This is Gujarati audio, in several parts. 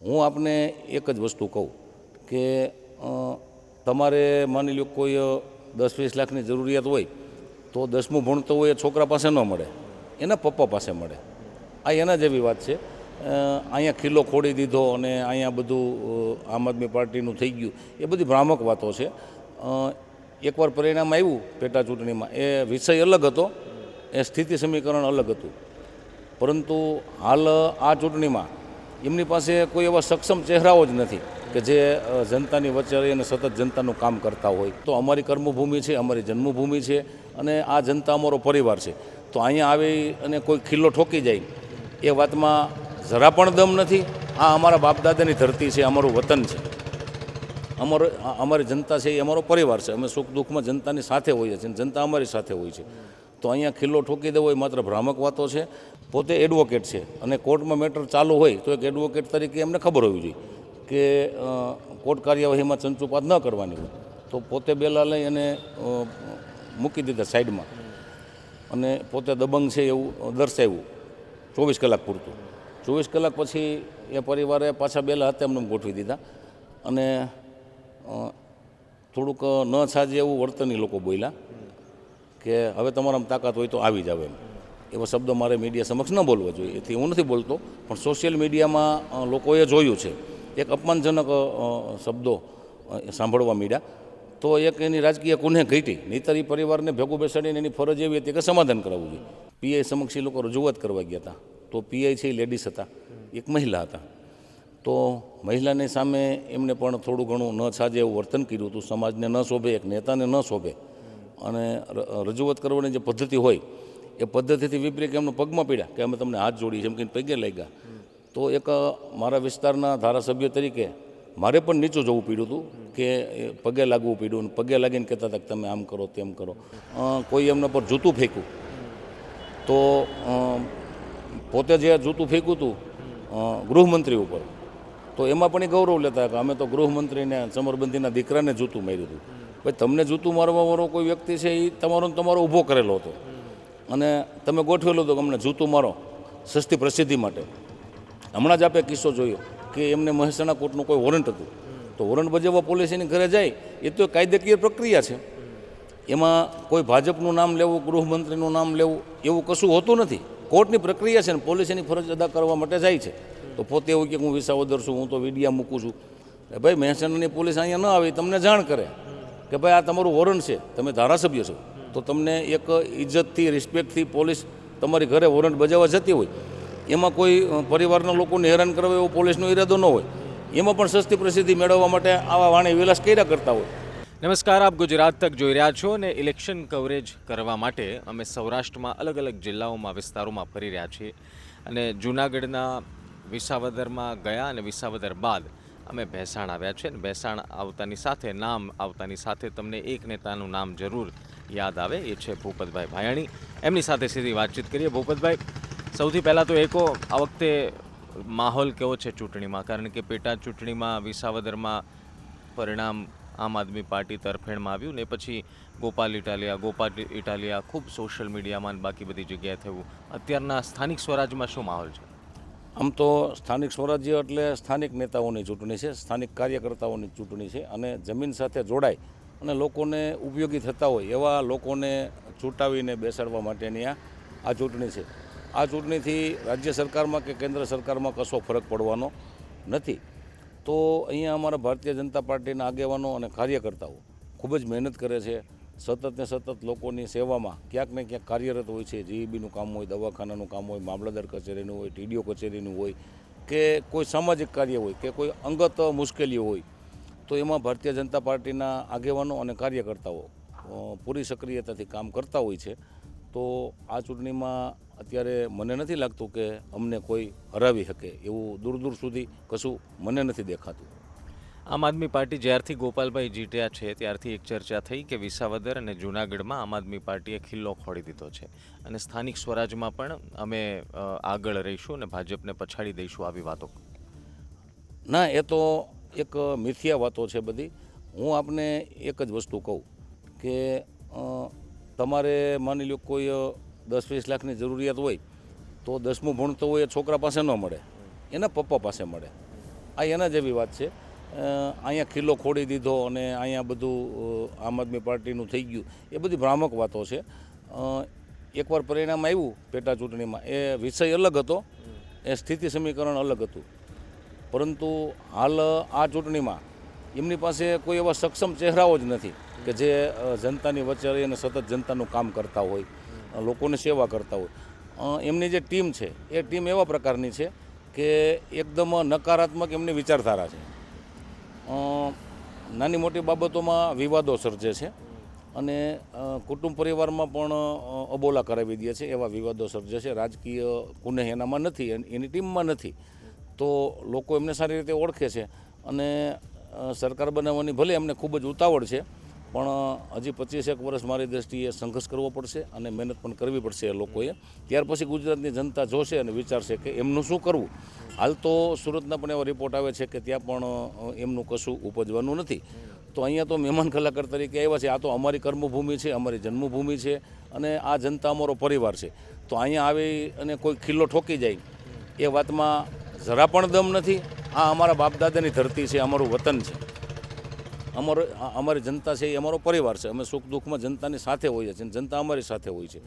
હું આપને એક જ વસ્તુ કહું કે તમારે માની લો કોઈ 10-20 લાખની જરૂરિયાત હોય તો 10મું ભણતો હોય એ છોકરા પાસે ન મળે, એના પપ્પા પાસે મળે. આ એના જેવી વાત છે. અહીંયા ખીલ્લો ખોડી દીધો અને અહીંયા બધું આમ આદમી પાર્ટીનું થઈ ગયું, એ બધી ભ્રામક વાતો છે. એકવાર પરિણામ આવ્યું પેટા ચૂંટણીમાં, એ વિષય અલગ હતો, એ સ્થિતિ સમીકરણ અલગ હતું. પરંતુ હાલ આ ચૂંટણીમાં એમની પાસે કોઈ એવા સક્ષમ ચહેરાઓ જ નથી કે જે જનતાની વચ્ચે રહીને સતત જનતાનું કામ કરતા હોય. તો અમારી કર્મભૂમિ છે, અમારી જન્મભૂમિ છે અને આ જનતા અમારો પરિવાર છે. તો અહીંયા આવી અને કોઈ ખીલ્લો ઠોકી જાય એ વાતમાં જરા પણ દમ નથી. આ અમારા બાપદાદાની ધરતી છે, અમારું વતન છે, અમારી જનતા છે, એ અમારો પરિવાર છે. અમે સુખ દુઃખમાં જનતાની સાથે હોઈએ છીએ, જનતા અમારી સાથે હોય છે. તો અહીંયા ખીલ્લો ઠોકી દેવો એ માત્ર ભ્રામક વાતો છે. પોતે એડવોકેટ છે અને કોર્ટમાં મેટર ચાલુ હોય તો એક એડવોકેટ તરીકે એમને ખબર હોવી જોઈએ કે કોર્ટ કાર્યવાહીમાં ચંચુપાત ન કરવાની હોય. તો પોતે બેલા લઈ અને મૂકી દીધા સાઈડમાં અને પોતે દબંગ છે એવું દર્શાવ્યું 24 કલાક પૂરતું. 24 કલાક પછી એ પરિવારે પાછા બેલા હતા એમને ગોઠવી દીધા અને થોડુંક ન છાજે એવું વર્તન એ લોકો બોલ્યા કે હવે તમારામાં તાકાત હોય તો આવી જાવ એમ. એવા શબ્દો મારે મીડિયા સમક્ષ ન બોલવા જોઈએ, એથી હું નથી બોલતો, પણ સોશિયલ મીડિયામાં લોકોએ જોયું છે. એક અપમાનજનક શબ્દો સાંભળવા માંડ્યા. તો એક એની રાજકીય કુનેહ ઘટી. નહીંતર એ પરિવારને ભેગું બેસાડીને એની ફરજ એવી હતી કે સમાધાન કરાવવું જોઈએ. પીઆઈ સમક્ષ એ લોકો રજૂઆત કરવા ગયા હતા. તો પીઆઈ છે એ લેડીઝ હતા, એક મહિલા હતા. તો મહિલાની સામે એમને પણ થોડું ઘણું ન છાજે એવું વર્તન કર્યું હતું. સમાજને ન શોભે, એક નેતાને ન શોભે. અને રજૂઆત કરવાની જે પદ્ધતિ હોય એ પદ્ધતિથી વિપરીત એમને પગમાં પડ્યા કે અમે તમને હાથ જોડી જેમ કે પગે લાગ્યા. તો એક મારા વિસ્તારના ધારાસભ્ય તરીકે મારે પણ નીચું જવું પડ્યું હતું કે પગે લાગવું પડ્યું. પગે લાગીને કહેતા હતા કે તમે આમ કરો તેમ કરો. કોઈ એમના પર જૂતું ફેંક્યું તો પોતે જે જૂતું ફેંક્યું હતું ગૃહમંત્રી ઉપર, તો એમાં પણ એ ગૌરવ લેતા કે અમે તો ગૃહમંત્રીને ચમરબંધીના દીકરાને જૂતું માર્યું હતું. ભાઈ, તમને જૂતું મારવાવાળો કોઈ વ્યક્તિ છે એ તમારો ઊભો કરેલો હતો અને તમે ગોઠવેલું હતું કે અમને જૂતું મારો સસ્તી પ્રસિદ્ધિ માટે. હમણાં જ આપે કિસ્સો જોયો કે એમને મહેસાણા કોર્ટનું કોઈ વોરંટ હતું, તો વોરંટ બજાવવા પોલીસ એની ઘરે જાય એ તો કાયદાકીય પ્રક્રિયા છે. એમાં કોઈ ભાજપનું નામ લેવું, ગૃહમંત્રીનું નામ લેવું એવું કશું હોતું નથી. કોર્ટની પ્રક્રિયા છે ને પોલીસ એની ફરજ અદા કરવા માટે જાય છે. તો પોતે એવું કે હું વિસાવદર છું, હું તો વીડિયા મૂકું છું. ભાઈ, મહેસાણાની પોલીસ અહીંયા ન આવી તમને જાણ કરે કે ભાઈ આ તમારું વોરંટ છે, તમે ધારાસભ્ય છો, તો તમને એક ઇજ્જતથી, રિસ્પેક્ટથી પોલીસ તમારી ઘરે વોરંટ બજાવવા જતી હોય. એમાં કોઈ પરિવારના લોકોને હેરાન કરવા એવો પોલીસનો ઈરાદો ન હોય. એમાં પણ સસ્તી પ્રસિદ્ધિ મેળવવા માટે આવા વાણી વિલાસ કર્યા કરતા હોય. નમસ્કાર, આપ ગુજરાત તક જોઈ રહ્યા છો અને ઇલેક્શન કવરેજ કરવા માટે અમે સૌરાષ્ટ્રમાં અલગ અલગ જિલ્લાઓમાં, વિસ્તારોમાં ફરી રહ્યા છીએ. અને જૂનાગઢના વિસાવદરમાં ગયા અને વિસાવદર બાદ અમે ભેંસાણ આવ્યા છે. અને ભેંસાણ આવતાની સાથે, નામ આવતાની સાથે તમને એક નેતાનું નામ જરૂર યાદ આવે, એ છે ભૂપતભાઈ ભાયાણી. એમની સાથે સીધી વાતચીત કરીએ. ભૂપતભાઈ, સૌથી પહેલાં તો એકો આ વખતે માહોલ કેવો છે ચૂંટણીમાં? કારણ કે પેટા ચૂંટણીમાં વિસાવદરમાં પરિણામ આમ આદમી પાર્ટી તરફેણમાં આવ્યું ને પછી ગોપાલ ઇટાલિયા ખૂબ સોશિયલ મીડિયામાં બાકી બધી જગ્યાએ થયું. અત્યારના સ્થાનિક સ્વરાજમાં શું માહોલ છે? આમ તો સ્થાનિક સ્વરાજ્ય એટલે સ્થાનિક નેતાઓની ચૂંટણી છે, સ્થાનિક કાર્યકર્તાઓની ચૂંટણી છે અને જમીન સાથે જોડાય અને લોકોને ઉપયોગી થતા હોય એવા લોકોને ચૂંટાવીને બેસાડવા માટેની આ ચૂંટણી છે. આ ચૂંટણીથી રાજ્ય સરકારમાં કે કેન્દ્ર સરકારમાં કશો ફરક પડવાનો નથી. તો અહીંયા અમારા ભારતીય જનતા પાર્ટીના આગેવાનો અને કાર્યકર્તાઓ ખૂબ જ મહેનત કરે છે. સતત ને સતત લોકોની સેવામાં ક્યાંક ને ક્યાંક કાર્યરત હોય છે. જીઈબીનું કામ હોય, દવાખાનાનું કામ હોય, મામલતદાર કચેરીનું હોય, ટીડીઓ કચેરીનું હોય કે કોઈ સામાજિક કાર્ય હોય કે કોઈ અંગત મુશ્કેલીઓ હોય, તો એમાં ભારતીય જનતા પાર્ટીના આગેવાનો અને કાર્યકર્તાઓ પૂરી સક્રિયતાથી કામ કરતા હોય છે. તો આ ચૂંટણીમાં અત્યારે મને નથી લાગતું કે અમને કોઈ હરાવી શકે એવું દૂર દૂર સુધી કશું મને નથી દેખાતું. આમ આદમી પાર્ટી જ્યારથી ગોપાલભાઈ જીત્યા છે ત્યારથી એક ચર્ચા થઈ કે વિસાવદર અને જૂનાગઢમાં આમ આદમી પાર્ટીએ ખિલ્લો ખોડી દીધો છે અને સ્થાનિક સ્વરાજમાં પણ અમે આગળ રહીશું અને ભાજપને પછાડી દઈશું, આવી વાતો. ના, એ તો એક મિથ્યા વાતો છે બધી. હું આપને એક જ વસ્તુ કહું કે તમારે માની લો કોઈ 10-20 લાખની જરૂરિયાત હોય તો 10મું ભણતો હોય એ છોકરા પાસે ન મળે, એના પપ્પા પાસે મળે. આ એના જેવી વાત છે. અહીંયા ખીલ્લો ખોડી દીધો અને અહીંયા બધું આમ આદમી પાર્ટીનું થઈ ગયું, એ બધી ભ્રામક વાતો છે. એકવાર પરિણામ આવ્યું પેટા ચૂંટણીમાં, એ વિષય અલગ હતો, એ સ્થિતિ સમીકરણ અલગ હતું. પરંતુ હાલ આ ચૂંટણીમાં એમની પાસે કોઈ એવા સક્ષમ ચહેરાઓ જ નથી કે જે જનતાની વચ્ચે રહીને સતત જનતાનું કામ કરતા હોય, લોકોની સેવા કરતા હોય. એમની જે ટીમ છે એ ટીમ એવા પ્રકારની છે કે એકદમ નકારાત્મક એમની વિચારધારા છે. નાની મોટી બાબતોમાં વિવાદો સર્જે છે અને કુટુંબ પરિવારમાં પણ અબોલા કરાવી દે છે, એવા વિવાદો સર્જે છે. રાજકીય કુનેહ એનામાં નથી, એની ટીમમાં નથી. તો લોકો એમને સારી રીતે ઓળખે છે અને સરકાર બનાવવાની ભલે એમને ખૂબ જ ઉતાવળ છે, પણ હજી 25 વર્ષ મારી દૃષ્ટિએ સંઘર્ષ કરવો પડશે અને મહેનત પણ કરવી પડશે એ લોકોએ. ત્યાર પછી ગુજરાતની જનતા જોશે અને વિચારશે કે એમનું શું કરવું. હાલ તો સુરતના પણ એવો રિપોર્ટ આવે છે કે ત્યાં પણ એમનું કશું ઉપજવાનું નથી. તો અહીંયા તો મહેમાન કલાકાર તરીકે આવ્યા છે. આ તો અમારી કર્મભૂમિ છે, અમારી જન્મભૂમિ છે અને આ જનતા અમારો પરિવાર છે. તો અહીંયા આવી અને કોઈ ખીલ્લો ઠોકી જાય એ વાતમાં જરા પણ દમ નથી. આ અમારા બાપદાદાની ધરતી છે, અમારું વતન છે, અમારી જનતા છે, એ અમારો પરિવાર છે. અમે સુખ દુઃખમાં જનતાની સાથે હોઈએ છીએ, જનતા અમારી સાથે હોય છે.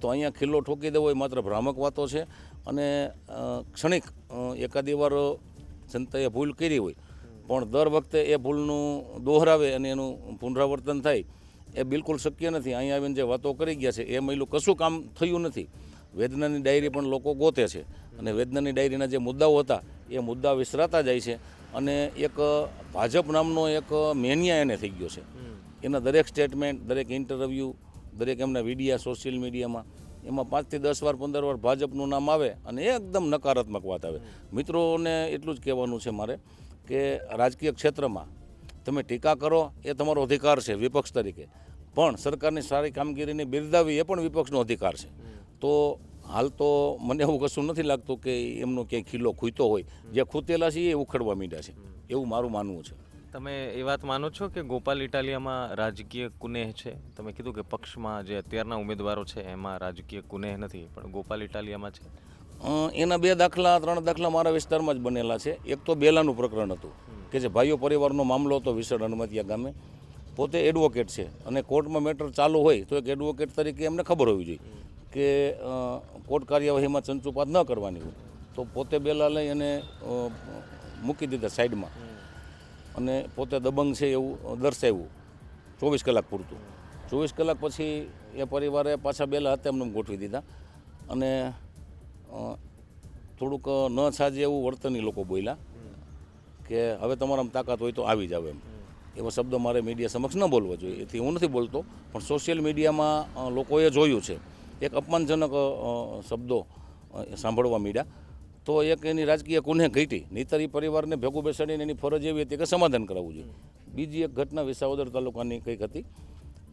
તો અહીંયા ખીલ્લો ઠોકી દેવો એ માત્ર ભ્રામક વાતો છે અને ક્ષણિક એકાદી વાર જનતાએ ભૂલ કરી હોય, પણ દર વખતે એ ભૂલનું દોહરાવે અને એનું પુનરાવર્તન થાય એ બિલકુલ શક્ય નથી. અહીંયા આવીને જે વાતો કરી ગયા છે એ મહિલું કશું કામ થયું નથી. વેદનાની ડાયરી પણ લોકો ગોતે છે અને વેદનાની ડાયરીના જે મુદ્દાઓ હતા એ મુદ્દા વિસરાતા જાય છે અને એક ભાજપ નામનો એક મેનિયા એને થઈ ગયો છે. એના દરેક સ્ટેટમેન્ટ, દરેક ઇન્ટરવ્યૂ, દરેક એમના વિડીયા સોશિયલ મીડિયામાં એમાં 5 થી 10 વાર 15 વાર ભાજપનું નામ આવે અને એકદમ નકારાત્મક વાત આવે. મિત્રોને એટલું જ કહેવાનું છે મારે કે રાજકીય ક્ષેત્રમાં તમે ટીકા કરો એ તમારો અધિકાર છે વિપક્ષ તરીકે, પણ સરકારની સારી કામગીરીને બિરદાવી એ પણ વિપક્ષનો અધિકાર છે. તો હાલ તો મને એવું કશું નથી લાગતું કે એમનો ક્યાંય ખીલ્લો ખૂંતો હોય. જે ખૂતેલા છે એ ઉખડવા માંડ્યા છે, એવું મારું માનવું છે. તમે એ વાત માનો છો કે ગોપાલ ઇટાલિયામાં રાજકીય કુનેહ છે? તમે કીધું કે પક્ષમાં જે અત્યારના ઉમેદવારો છે એમાં રાજકીય કુનેહ નથી, પણ ગોપાલ ઇટાલિયામાં છે. એના 2 દાખલા 3 દાખલા મારા વિસ્તારમાં જ બનેલા છે. એક તો બેલાનું પ્રકરણ હતું કે જે ભાઈઓ પરિવારનો મામલો હતો વિસડ હનુમતિયા ગામે. પોતે એડવોકેટ છે અને કોર્ટમાં મેટર ચાલુ હોય તો એક એડવોકેટ તરીકે એમને ખબર હોવી જોઈએ કે કોર્ટ કાર્યવાહીમાં ચંચુપાત ન કરવાની હોય. તો પોતે બેલા લઈ અને મૂકી દીધા સાઈડમાં અને પોતે દબંગ છે એવું દર્શાવ્યું 24 કલાક પૂરતું. 24 કલાક પછી એ પરિવારે પાછા બેલા હતા એમને ગોઠવી દીધા અને થોડુંક ન સાજે એવું વર્તન એ લોકો બોલ્યા કે હવે તમારામાં તાકાત હોય તો આવી જાવ એમ. એવા શબ્દો મારે મીડિયા સમક્ષ ન બોલવા જોઈએ. એથી હું નથી બોલતો, પણ સોશિયલ મીડિયામાં લોકોએ જોયું છે એક અપમાનજનક શબ્દો સાંભળવા માંડ્યા. તો એક એની રાજકીય કુનેહ ઘટી. નહીંતર એ પરિવારને ભેગું બેસાડીને એની ફરજ એવી હતી કે સમાધાન કરાવવું જોઈએ. બીજી એક ઘટના વિસાવદર તાલુકાની કંઈક હતી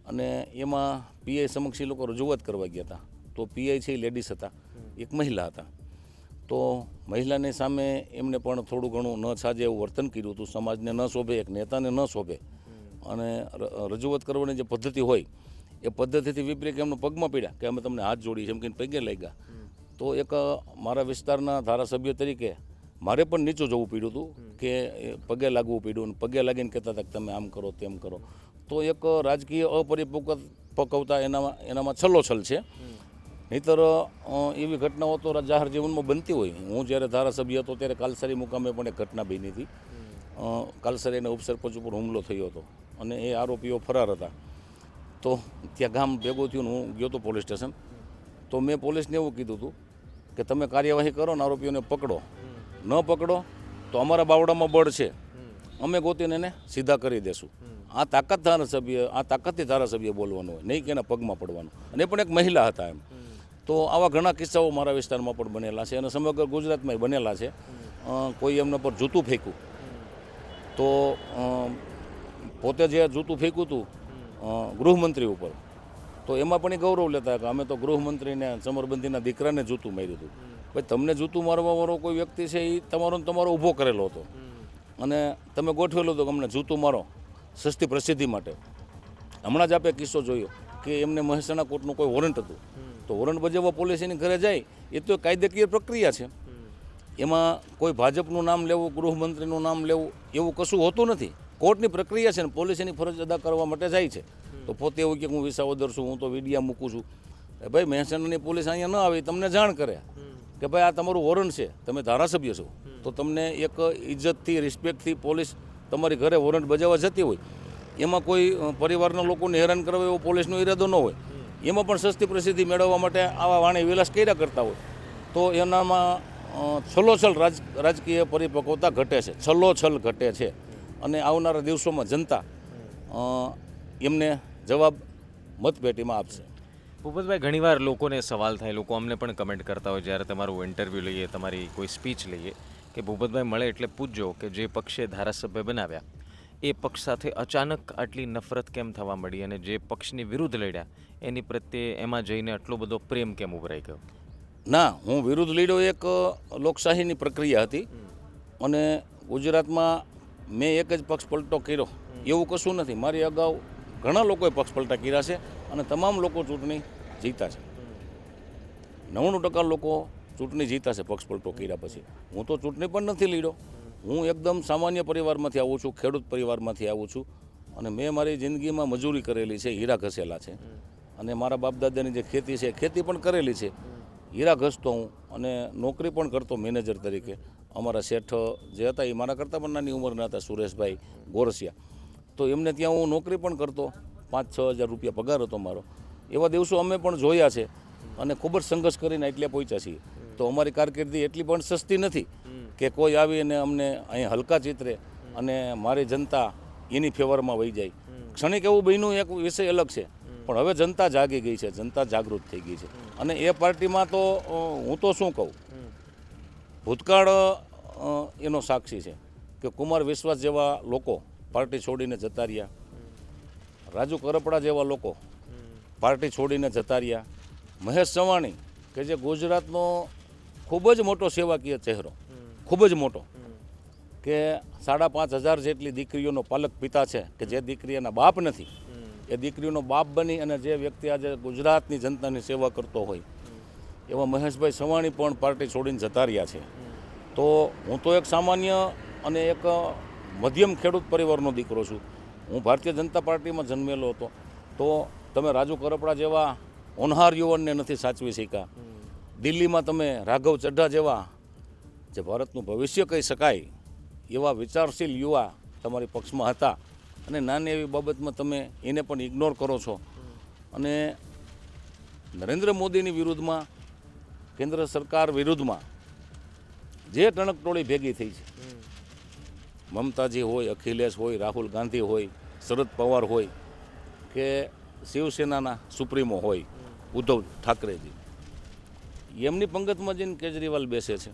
અને એમાં પીઆઈ સમક્ષ એ લોકો રજૂઆત કરવા ગયા હતા. તો પીઆઈ છે એ લેડીઝ હતા, એક મહિલા હતા. તો મહિલાની સામે એમને પણ થોડું ઘણું ન સાજે એવું વર્તન કર્યું હતું. સમાજને ન શોભે, એક નેતાને ન શોભે અને રજૂઆત કરવાની જે પદ્ધતિ હોય એ પદ્ધતિથી વિપરીત એમનો પગમાં પીડ્યા કે અમે તમને હાથ જોડી એમ કહીને પગે લાગ્યા. તો એક મારા વિસ્તારના ધારાસભ્ય તરીકે મારે પણ નીચું જવું પડ્યું હતું કે પગે લાગવું પડ્યું અને પગે લાગીને કહેતા હતા કે તમે આમ કરો તેમ કરો. તો એક રાજકીય અપરિપક્વતા એનામાં છલોછલ છે. નહીંતર એવી ઘટનાઓ તો જાહેર જીવનમાં બનતી હોય. હું જ્યારે ધારાસભ્ય હતો ત્યારે કાલસરી મુકામે પણ એક ઘટના બની હતી. કાલસરીના ઉપસરપંચ ઉપર હુમલો થયો હતો અને એ આરોપીઓ ફરાર હતા. તો ત્યાં ગામ ભેગું થયું, હું ગયો હતો પોલીસ સ્ટેશન. તો મેં પોલીસને એવું કીધું હતું કે તમે કાર્યવાહી કરો ને આરોપીઓને પકડો, ન પકડો તો અમારા બાવડામાં બળ છે, અમે ગોતીને એને સીધા કરી દેશું. આ તાકાતથી ધારાસભ્ય બોલવાનું હોય, નહીં કે એના પગમાં પડવાનું. અને એ પણ એક મહિલા હતા એમ. તો આવા ઘણા કિસ્સાઓ મારા વિસ્તારમાં પણ બનેલા છે અને સમગ્ર ગુજરાતમાં બનેલા છે. કોઈ એમના પર જૂતું ફેંક્યું તો પોતે જે જૂતું ફેંક્યું હતું ગૃહમંત્રી ઉપર, તો એમાં પણ એ ગૌરવ લેતા કે અમે તો ગૃહમંત્રીને સમરબંધીના દીકરાને જૂતું માર્યું હતું. ભાઈ તમને જૂતું મારવાવાળો કોઈ વ્યક્તિ છે એ તમારો ઊભો કરેલો હતો અને તમે ગોઠવેલો હતો કે અમને જૂતું મારો સસ્તી પ્રસિદ્ધિ માટે. હમણાં જ આપણે કિસ્સો જોયો કે એમને મહેસાણા કોર્ટનું કોઈ વોરંટ હતું, તો વોરંટ બજાવવા પોલીસ એની ઘરે જાય એ તો કાયદેકીય પ્રક્રિયા છે. એમાં કોઈ ભાજપનું નામ લેવું, ગૃહમંત્રીનું નામ લેવું એવું કશું હોતું નથી. કોર્ટની પ્રક્રિયા છે ને પોલીસ એની ફરજ અદા કરવા માટે જાય છે. તો પોતે એવું કે હું વિસાવદર છું, હું તો વીડિયા મૂકું છું. ભાઈ મહેસાણાની પોલીસ અહીંયા ન આવી તમને જાણ કરે કે ભાઈ આ તમારું વોરંટ છે, તમે ધારાસભ્ય છો, તો તમને એક ઇજ્જતથી, રિસ્પેક્ટથી પોલીસ તમારી ઘરે વોરંટ બજાવવા જતી હોય. એમાં કોઈ પરિવારના લોકોને હેરાન કરવા એવો પોલીસનો ઈરાદો ન હોય. એમાં પણ સસ્તી પ્રસિદ્ધિ મેળવવા માટે આવા વાણી વિલાસ કર્યા કરતા હોય તો એનામાં છલોછલ રાજકીય પરિપક્વતા ઘટે છે, છલોછલ ઘટે છે. અને આવનારા દિવસોમાં જનતા એમને જવાબ મતપેટીમાં આપશે. ભૂપતભાઈ, ઘણીવાર લોકોને સવાલ થાય, લોકો અમને પણ કમેન્ટ કરતા હોય જ્યારે તમારું ઇન્ટરવ્યૂ લઈએ, તમારી કોઈ સ્પીચ લઈએ, કે ભૂપતભાઈ મળે એટલે પૂછજો કે જે પક્ષે ધારાસભ્ય બનાવ્યા એ પક્ષ સાથે અચાનક આટલી નફરત કેમ થવા મળી, અને જે પક્ષની વિરુદ્ધ લડ્યા એની પ્રત્યે એમાં જઈને આટલો બધો પ્રેમ કેમ ઉભરાઈ ગયો? ના, હું વિરુદ્ધ લડ્યો એક લોકશાહીની પ્રક્રિયા હતી. અને ગુજરાતમાં મેં એક જ પક્ષ પલટો કર્યો એવું કશું નથી. મારી અગાઉ ઘણા લોકોએ પક્ષ પલટા કર્યા છે અને તમામ લોકો ચૂંટણી જીતા છે. 99% લોકો ચૂંટણી જીતા છે પક્ષ પલટો કર્યા પછી. હું તો ચૂંટણી પણ નથી લડ્યો. હું એકદમ સામાન્ય પરિવારમાંથી આવું છું, ખેડૂત પરિવારમાંથી આવું છું. અને મેં મારી જિંદગીમાં મજૂરી કરેલી છે, હીરા ઘસેલા છે. અને મારા બાપ દાદાની જે ખેતી છે ખેતી પણ કરેલી છે. હીરા ઘસતો હું અને નોકરી પણ કરતો મેનેજર તરીકે. અમારા શેઠ જે હતા એ મારા કરતાં પણ નાની ઉંમરના હતા, સુરેશભાઈ ગોરસિયા. તો એમને ત્યાં હું નોકરી પણ કરતો, 5-6 હજાર રૂપિયા પગાર હતો મારો. એવા દિવસો અમે પણ જોયા છે અને ખૂબ જ સંઘર્ષ કરીને એટલે પહોંચ્યા છીએ. તો અમારી કારકિર્દી એટલી પણ સસ્તી નથી કે કોઈ આવીને અમને અહીં હલકા ચિત્રે અને મારી જનતા એની ફેવરમાં વહી જાય. ક્ષણિક એવું બન્યું એક વિષય અલગ છે, પણ હવે જનતા જાગી ગઈ છે, જનતા જાગૃત થઈ ગઈ છે. અને એ પાર્ટીમાં તો હું તો શું કહું, ભૂતકાળ એનો સાક્ષી છે કે કુમાર વિશ્વાસ જેવા લોકો પાર્ટી છોડીને જતા રહ્યા, રાજુ કરપડા જેવા લોકો પાર્ટી છોડીને જતા રહ્યા, મહેશ ચવાણી કે જે ગુજરાતનો ખૂબ જ મોટો સેવાકીય ચહેરો, ખૂબ જ મોટો, કે 5,500 જેટલી દીકરીઓનો પાલક પિતા છે, કે જે દીકરી એના બાપ નથી એ દીકરીઓનો બાપ બની અને જે વ્યક્તિ આજે ગુજરાતની જનતાની સેવા કરતો હોય એવા મહેશભાઈ ચવાણી પણ પાર્ટી છોડીને જતા રહ્યા છે. તો હું તો એક સામાન્ય અને એક મધ્યમ ખેડૂત પરિવારનો દીકરો છું. હું ભારતીય જનતા પાર્ટીમાં જન્મેલો હતો. તો તમે રાજુ કરપડા જેવા હોનહાર યુવાનને નથી સાચવી શક્યા. દિલ્હીમાં તમે રાઘવ ચઢ્ઢા જેવા જે ભારતનું ભવિષ્ય કહી શકાય એવા વિચારશીલ યુવા તમારી પક્ષમાં હતા અને નાની એવી બાબતમાં તમે એને પણ ઇગ્નોર કરો છો. અને નરેન્દ્ર મોદીની વિરુદ્ધમાં, કેન્દ્ર સરકાર વિરુદ્ધમાં જે ટણકટોળી ભેગી થઈ છે, મમતાજી હોય, અખિલેશ હોય, રાહુલ ગાંધી હોય, શરદ પવાર હોય કે શિવસેનાના સુપ્રીમો હોય ઉદ્ધવ ઠાકરેજી, એમની પંગતમાં જઈને કેજરીવાલ બેસે છે.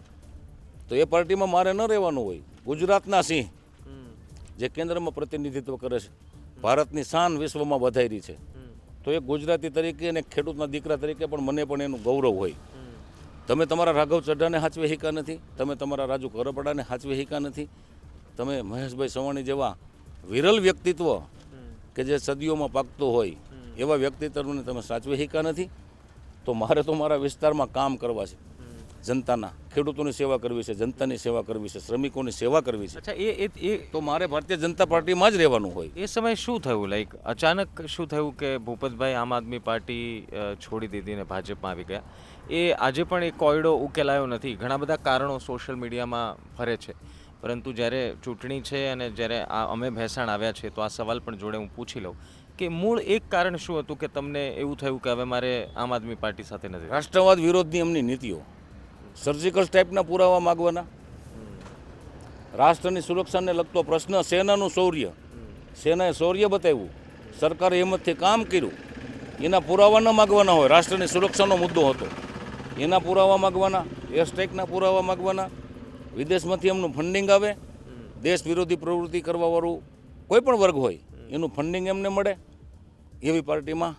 તો એ પાર્ટીમાં મારે ન રહેવાનું હોય. ગુજરાતના સિંહ જે કેન્દ્રમાં પ્રતિનિધિત્વ કરે છે, ભારતની શાન વિશ્વમાં વધારી છે, તો એક ગુજરાતી તરીકે અને ખેડૂતના દીકરા તરીકે પણ મને પણ એનું ગૌરવ હોય. તમે તમારા રાઘવ ચઢ્ઢાને હાચવી શક્યા નથી, તમે તમારા રાજુ કરપડાને હાચવી શક્યા નથી, તમે મહેશભાઈ ચવાણી જેવા વિરલ વ્યક્તિત્વ કે જે સદીઓમાં પાકતું હોય એવા વ્યક્તિત્વને તમે સાચવી શક્યા નથી. તો મારે તો મારા વિસ્તારમાં કામ કરવા છે, જનતાના, ખેડૂતોની સેવા કરવી છે, જનતાની સેવા કરવી છે, શ્રમિકોની સેવા કરવી છે. અચ્છા, એ તો મારે ભારતીય જનતા પાર્ટીમાં જ રહેવાનું હોય. એ સમયે શું થયું, લાઈક અચાનક શું થયું કે ભૂપતભાઈ આમ આદમી પાર્ટી છોડી દીધી ને ભાજપમાં આવી ગયા? એ આજે પણ એ કોયડો ઉકેલાયો નથી. ઘણા બધા કારણો સોશિયલ મીડિયામાં ફરે છે, પરંતુ જ્યારે ચૂંટણી છે અને જ્યારે અમે ભેંસાણ આવ્યા છે તો આ સવાલ પણ જોડે હું પૂછી લઉં કે મૂળ એક કારણ શું હતું કે તમને એવું થયું કે હવે મારે આમ આદમી પાર્ટી સાથે નથી? રાષ્ટ્રવાદ વિરોધની એમની નીતિઓ, સર્જિકલ ટાઈપના પુરાવા માગવાના, રાષ્ટ્રની સુરક્ષાને લગતો પ્રશ્ન, સેનાનું શૌર્ય, સેનાએ શૌર્ય બતાવ્યું, સરકારે હિંમતથી કામ કર્યું, એના પુરાવા ન માગવાના હોય. રાષ્ટ્રની સુરક્ષાનો મુદ્દો હતો, એના પુરાવા માગવાના, એર સ્ટ્રાઇકના પુરાવા માગવાના. વિદેશમાંથી એમનું ફંડિંગ આવે, દેશ વિરોધી પ્રવૃત્તિ કરવાવાળું કોઈ પણ વર્ગ હોય એનું ફંડિંગ એમને મળે. એવી પાર્ટીમાં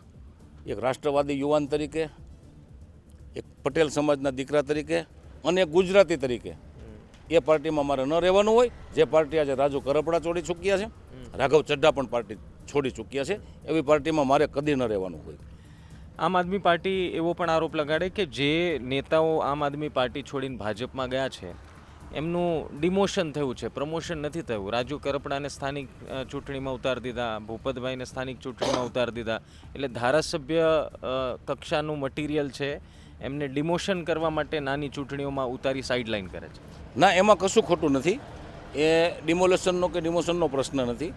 એક રાષ્ટ્રવાદી યુવાન તરીકે, એક પટેલ સમાજના દીકરા તરીકે અને એક ગુજરાતી તરીકે એ પાર્ટીમાં મારે ન રહેવાનું હોય. જે પાર્ટી આજે રાજુ કરપડા છોડી ચૂક્યા છે, રાઘવ ચઢ્ઢા પણ પાર્ટી છોડી ચૂક્યા છે, એવી પાર્ટીમાં મારે કદી ન રહેવાનું હોય. આમ આદમી પાર્ટી એવો પણ આરોપ લગાડે કે જે નેતાઓ આમ આદમી પાર્ટી છોડીને ભાજપમાં ગયા છે એમનું ડિમોશન થયું છે, પ્રમોશન નથી થયું. રાજુ કરપડાને સ્થાનિક ચૂંટણીમાં ઉતારી દીધા, ભૂપતભાઈને સ્થાનિક ચૂંટણીમાં ઉતારી દીધા. એટલે ધારાસભ્ય કક્ષાનું મટીરિયલ છે એમને ડિમોશન કરવા માટે નાની ચૂંટણીઓમાં ઉતારી સાઇડલાઇન કરે છે. ના, એમાં કશું ખોટું નથી. એ ડિમોલેશનનો કે ડિમોશનનો પ્રશ્ન નથી.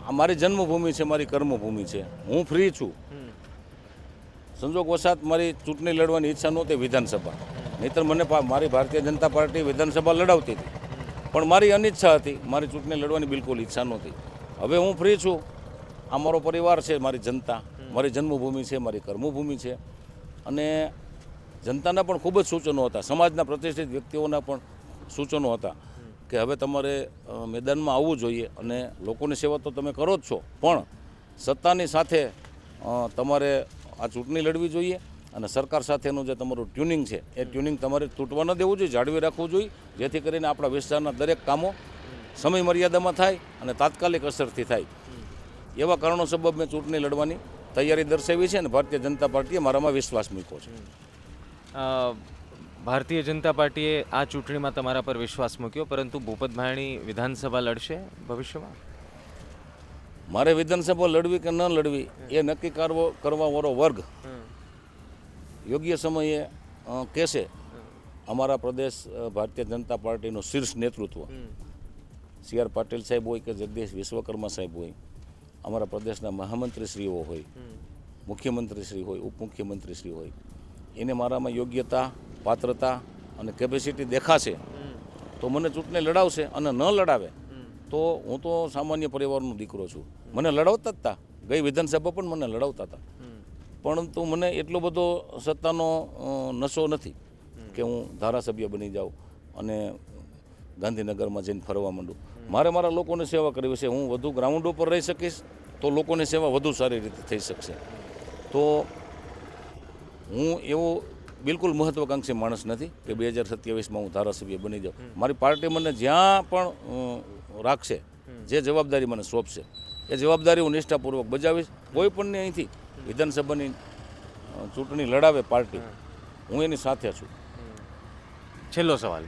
આ મારી જન્મભૂમિ છે, મારી કર્મભૂમિ છે. હું ફ્રી છું. સંજોગવશાત મારી ચૂંટણી લડવાની ઈચ્છા નહોતી વિધાનસભા, નહીંતર મને મારી ભારતીય જનતા પાર્ટી વિધાનસભા લડાવતી હતી. પણ મારી અનિચ્છા હતી, મારી ચૂંટણી લડવાની બિલકુલ ઈચ્છા નહોતી. હવે હું ફ્રી છું. આ મારો પરિવાર છે, મારી જનતા, મારી જન્મભૂમિ છે, મારી કર્મભૂમિ છે. અને જનતાના પણ ખૂબ જ સૂચનો હતા, સમાજના પ્રતિષ્ઠિત વ્યક્તિઓના પણ સૂચનો હતા કે હવે તમારે મેદાનમાં આવવું જોઈએ અને લોકોની સેવા તો તમે કરો જ છો, પણ સત્તાની સાથે તમારે આ ચૂંટણી લડવી જોઈએ અને સરકાર સાથેનું જે તમારું ટ્યુનિંગ છે એ ટ્યુનિંગ તમારે તૂટવા ન દેવું જોઈએ, જાળવી રાખવું જોઈએ, જેથી કરીને આપણા વિસ્તારના દરેક કામો સમય મર્યાદામાં થાય અને તાત્કાલિક અસરથી થાય. એવા કારણો સબબ મેં ચૂંટણી લડવાની તૈયારી દર્શાવી છે અને ભારતીય જનતા પાર્ટીએ મારામાં વિશ્વાસ મૂક્યો છે. ભારતીય જનતા પાર્ટીએ આ ચૂંટણીમાં તમારા પર વિશ્વાસ મૂક્યો, પરંતુ ભૂપત ભાયણી વિધાનસભા લડશે ભવિષ્યમાં? મારે વિધાનસભા લડવી કે ન લડવી એ નક્કી કરવાવાળો વર્ગ યોગ્ય સમયે કહેશે. અમારા પ્રદેશ ભારતીય જનતા પાર્ટીનું શીર્ષ નેતૃત્વ સી.આર. પાટીલ સાહેબ હોય કે જગદીશ વિશ્વકર્મા સાહેબ હોય, અમારા પ્રદેશના મહામંત્રીશ્રીઓ હોય, મુખ્યમંત્રીશ્રી હોય, ઉપમુખ્યમંત્રીશ્રી હોય, એને મારામાં યોગ્યતા, પાત્રતા અને કેપેસિટી દેખાશે તો મને ચૂંટણી લડાવશે, અને ન લડાવે તો હું તો સામાન્ય પરિવારનો દીકરો છું. મને લડાવતા જ હતા, ગઈ વિધાનસભા પણ મને લડાવતા હતા, પરંતુ મને એટલો બધો સત્તાનો નશો નથી કે હું ધારાસભ્ય બની જાઉં અને ગાંધીનગરમાં જઈને ફરવા માંડું. મારે મારા લોકોની સેવા કરવી છે. હું વધુ ગ્રાઉન્ડ ઉપર રહી શકીશ તો લોકોની સેવા વધુ સારી રીતે થઈ શકશે. તો હું એવો બિલકુલ મહત્વાકાંક્ષી માણસ નથી કે 2027માં હું ધારાસભ્ય બની જાઉં. મારી પાર્ટી મને જ્યાં પણ રાખશે, જે જવાબદારી મને સોંપશે એ જવાબદારી હું નિષ્ઠાપૂર્વક બજાવીશ. કોઈ પણને અહીંથી વિધાનસભાની ચૂંટણી લડાવે પાર્ટી, હું એની સાથે છું. છેલ્લો સવાલ,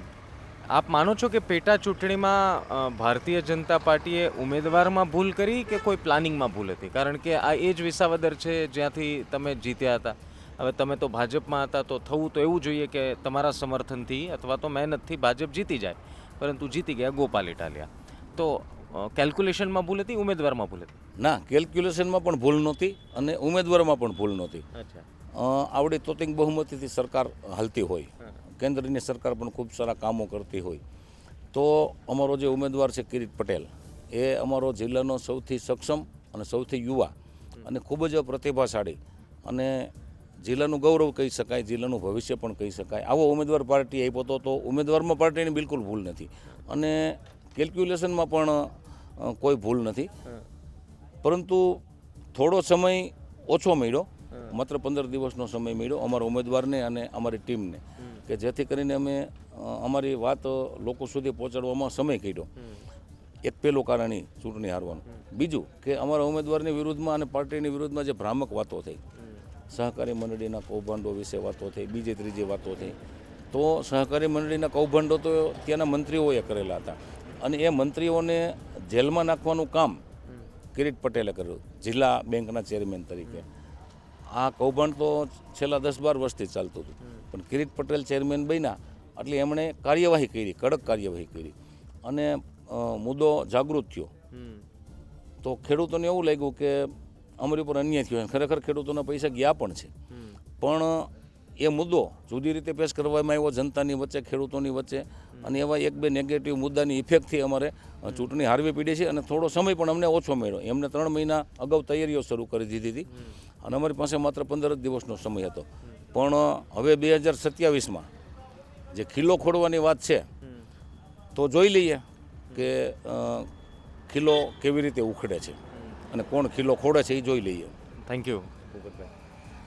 આપ માનો છો કે પેટા ચૂંટણીમાં ભારતીય જનતા પાર્ટીએ ઉમેદવારમાં ભૂલ કરી કે કોઈ પ્લાનિંગમાં ભૂલ હતી? કારણ કે આ એ જ વિસાવદર છે જ્યાંથી તમે જીત્યા હતા. હવે તમે તો ભાજપમાં હતા, તો થવું તો એવું જોઈએ કે તમારા સમર્થનથી અથવા તો મહેનતથી ભાજપ જીતી જાય, પરંતુ જીતી ગયા ગોપાલ ઇટાલિયા. તો કેલ્ક્યુલેશનમાં ભૂલ હતી, ઉમેદવારમાં ભૂલ હતી? ના, કેલ્ક્યુલેશનમાં પણ ભૂલ નહોતી અને ઉમેદવારમાં પણ ભૂલ નહોતી. અચ્છા. આવડી તોતિંગ બહુમતીથી સરકાર હાલતી હોય, કેન્દ્રની સરકાર પણ ખૂબ સારા કામો કરતી હોય, તો અમારો જે ઉમેદવાર છે કિરીટ પટેલ, એ અમારો જિલ્લાનો સૌથી સક્ષમ અને સૌથી યુવા અને ખૂબ જ પ્રતિભાશાળી અને જિલ્લાનું ગૌરવ કહી શકાય, જિલ્લાનું ભવિષ્ય પણ કહી શકાય, આવો ઉમેદવાર પાર્ટી આપ્યો તો ઉમેદવારમાં પાર્ટીની બિલકુલ ભૂલ નથી અને કેલ્ક્યુલેશનમાં પણ કોઈ ભૂલ નથી. પરંતુ થોડો સમય ઓછો મળ્યો, માત્ર 15 દિવસનો સમય મળ્યો અમારા ઉમેદવારને અને અમારી ટીમને, કે જેથી કરીને અમે અમારી વાત લોકો સુધી પહોંચાડવામાં સમય કાઢ્યો. એક પહેલું કારણ એ ચૂંટણી હારવાનું. બીજું કે અમારા ઉમેદવારની વિરુદ્ધમાં અને પાર્ટીની વિરુદ્ધમાં જે ભ્રામક વાતો થઈ, સહકારી મંડળીના કૌભાંડો વિશે વાતો થઈ, બીજી ત્રીજી વાતો થઈ, તો સહકારી મંડળીના કૌભાંડો તો ત્યાંના મંત્રીઓએ કરેલા હતા અને એ મંત્રીઓને જેલમાં નાખવાનું કામ કિરીટ પટેલે કર્યું જિલ્લા બેંકના ચેરમેન તરીકે. આ કૌભાંડ તો છેલ્લા 10-12 વર્ષથી ચાલતું હતું, પણ કિરીટ પટેલ ચેરમેન બન્યા એટલે એમણે કાર્યવાહી કરી, કડક કાર્યવાહી કરી અને મુદ્દો જાગૃત થયો. તો ખેડૂતોને એવું લાગ્યું કે અમારી ઉપર અન્યાય થયો. ખરેખર ખેડૂતોના પૈસા ગયા પણ છે, પણ એ મુદ્દો જુદી રીતે પેશ કરવામાં આવ્યો જનતાની વચ્ચે, ખેડૂતોની વચ્ચે, અને એવા 1-2 નેગેટિવ મુદ્દાની ઇફેક્ટથી અમારે ચૂંટણી હારવી પડી છે અને થોડો સમય પણ અમને ઓછો મળ્યો. એમને 3 મહિના અગાઉ તૈયારીઓ શરૂ કરી દીધી હતી અને અમારી પાસે માત્ર 15 દિવસનો સમય હતો. પણ હવે 2027માં જે ખીલો ખોડવાની વાત છે તો જોઈ લઈએ કે ખીલો કેવી રીતે ઉખડે છે અને કોણ ખીલો ખોડે છે એ જોઈ લઈએ. Thank you Bhupatbhai.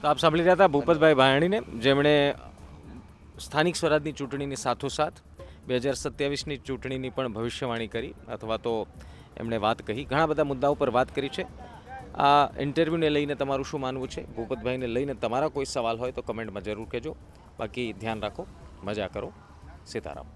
તો આપ સાંભળી રહ્યા હતા ભૂપતભાઈ ભાયણીને, જેમણે સ્થાનિક સ્વરાજની ચૂંટણીની સાથોસાથ 2027ની ચૂંટણીની પણ ભવિષ્યવાણી કરી અથવા તો એમણે વાત કહી, ઘણા બધા મુદ્દાઓ પર વાત કરી છે. આ ઇન્ટરવ્યૂને લઈને તમારું શું માનવું છે, ભૂપતભાઈને લઈને તમારા કોઈ સવાલ હોય તો કમેન્ટમાં જરૂર કહેજો. બાકી ધ્યાન રાખો, મજા કરો. સીતારામ.